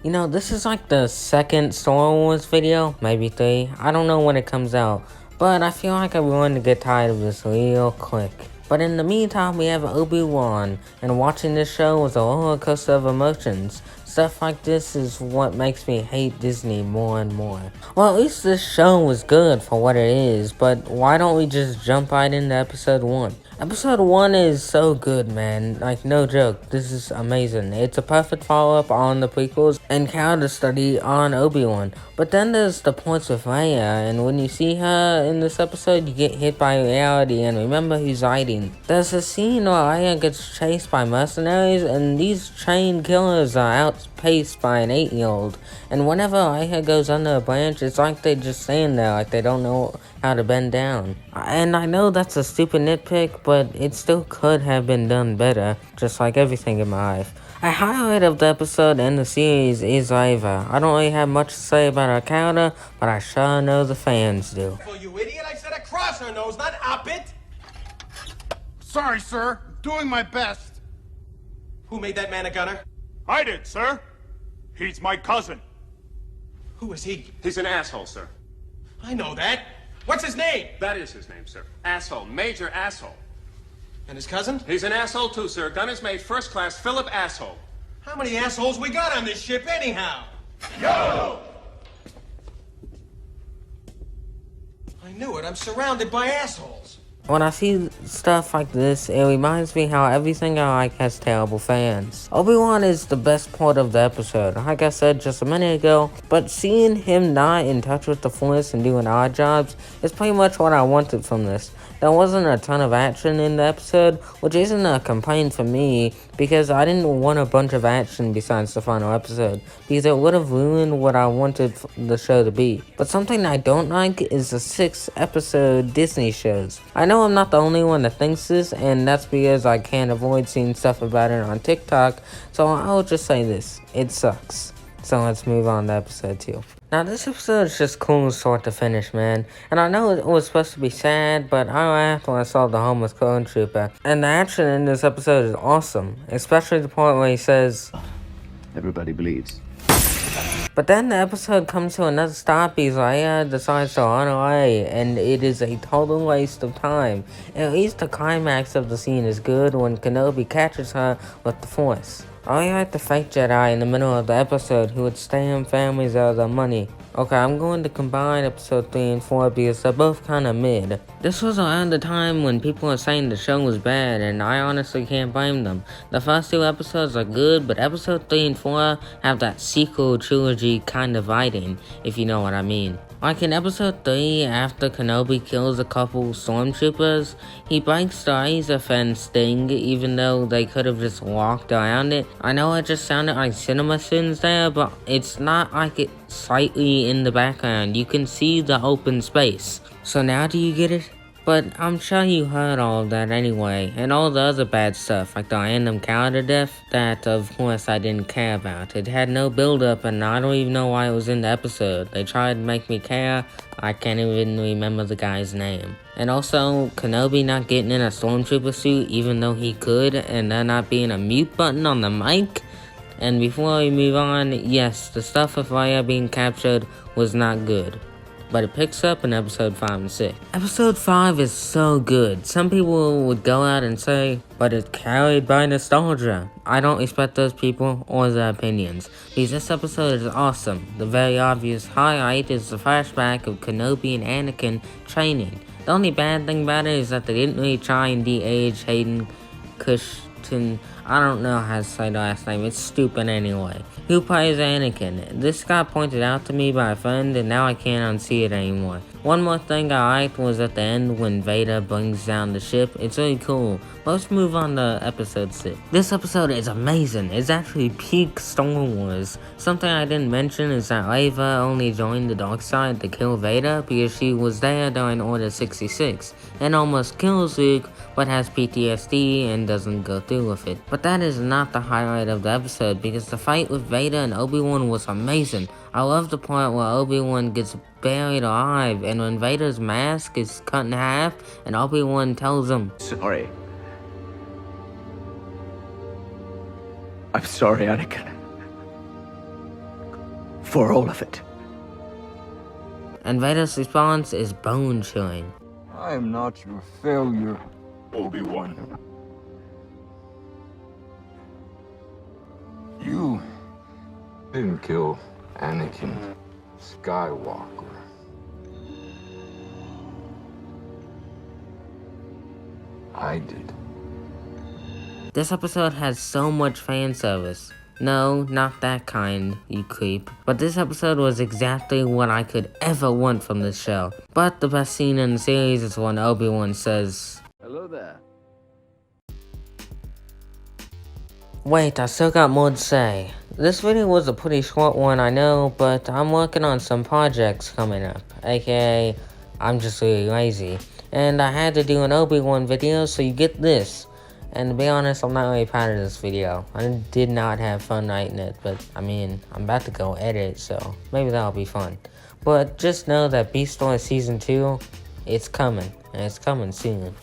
You know, this is like the second Star Wars video, maybe three. I don't know when it comes out, but I feel like I'm going to get tired of this real quick. But in the meantime, we have Obi-Wan, and watching this show was a roller coaster of emotions. Stuff like this is what makes me hate Disney more and more. Well, at least this show was good for what it is, but why don't we just jump right into episode 1? Episode 1 is so good, man. Like, no joke. This is amazing. It's a perfect follow-up on the prequels and character study on Obi-Wan. But then there's the points with Leia, and when you see her in this episode, you get hit by reality and remember who's hiding. There's a scene where Leia gets chased by mercenaries, and these trained killers are outpaced by an 8-year-old. And whenever Leia goes under a branch, it's like they just stand there, like they don't know how to bend down. And I know that's a stupid nitpick, but it still could have been done better, just like everything in my life. A highlight of the episode and the series is Ava. I don't really have much to say about her character, but I sure know the fans do. Well, you idiot, I said across her nose, not up it! Sorry, sir. Doing my best. Who made that man a gunner? I did, sir. He's my cousin. Who is he? He's an asshole, sir. I know that. What's his name? That is his name, sir. Asshole. Major asshole. And his cousin? He's an asshole, too, sir. Gunner's mate, first class, Philip Asshole. How many assholes we got on this ship anyhow? Yo! I knew it. I'm surrounded by assholes. When I see stuff like this, it reminds me how everything I like has terrible fans. Obi-Wan is the best part of the episode, like I said just a minute ago, but seeing him not in touch with the Force and doing odd jobs is pretty much what I wanted from this. There wasn't a ton of action in the episode, which isn't a complaint for me, because I didn't want a bunch of action besides the final episode, because it would have ruined what I wanted the show to be. But something I don't like is the 6-episode Disney shows. I know I'm not the only one that thinks this, and that's because I can't avoid seeing stuff about it on TikTok, so I'll just say this: it sucks. So let's move on to episode 2. Now this episode is just cool start to finish, man. And I know it was supposed to be sad, but I laughed when I saw the homeless clone trooper. And the action in this episode is awesome, especially the part where he says, "Everybody bleeds." But then the episode comes to another stop because Leia decides to run away, and it is a total waste of time. At least the climax of the scene is good when Kenobi catches her with the Force. I like the fake Jedi in the middle of the episode who would scam families out of their money. Okay, I'm going to combine episode 3 and 4 because they're both kinda mid. This was around the time when people were saying the show was bad, and I honestly can't blame them. The first 2 episodes are good, but episode 3 and 4 have that sequel trilogy kind of writing, if you know what I mean. Like in episode 3, after Kenobi kills a couple stormtroopers, he breaks the laser fence thing even though they could have just walked around it. I know it just sounded like cinema scenes there, but it's not like it's slightly in the background. You can see the open space. So now do you get it? But I'm sure you heard all of that anyway, and all the other bad stuff, like the random character death, that of course I didn't care about. It had no build up, and I don't even know why it was in the episode. They tried to make me care, I can't even remember the guy's name. And also, Kenobi not getting in a stormtrooper suit even though he could, and there not being a mute button on the mic. And before we move on, yes, the stuff with Leia being captured was not good. But it picks up in episode 5 and 6. Episode 5 is so good. Some people would go out and say, but it's carried by nostalgia. I don't respect those people or their opinions, because this episode is awesome. The very obvious highlight is the flashback of Kenobi and Anakin training. The only bad thing about it is that they didn't really try and de-age Hayden Christensen. I don't know how to say the last name, it's stupid anyway. Who plays Anakin? This got pointed out to me by a friend, and now I can't unsee it anymore. One more thing I liked was at the end when Vader brings down the ship. It's really cool. Let's move on to episode 6. This episode is amazing. It's actually peak Star Wars. Something I didn't mention is that Reva only joined the dark side to kill Vader because she was there during Order 66 and almost kills Luke, but has PTSD and doesn't go through with it. But that is not the highlight of the episode because the fight with Vader and Obi-Wan was amazing. I love the part where Obi-Wan gets buried alive and when Vader's mask is cut in half and Obi-Wan tells him, Sorry. I'm sorry, Anakin. for all of it. And Vader's response is bone-chilling. I am not your failure, Obi-Wan. You didn't kill Anakin Skywalker. I did. This episode has so much fan service. No, not that kind, you creep. But this episode was exactly what I could ever want from this show. But the best scene in the series is when Obi-Wan says, Hello there. wait, I still got more to say. This video was a pretty short one, I know, but I'm working on some projects coming up. AKA, I'm just really lazy. And I had to do an Obi-Wan video, so you get this. And to be honest, I'm not really proud of this video. I did not have fun writing it, but I mean, I'm about to go edit, so maybe that'll be fun. But just know that Beast Wars Season 2, it's coming, and it's coming soon.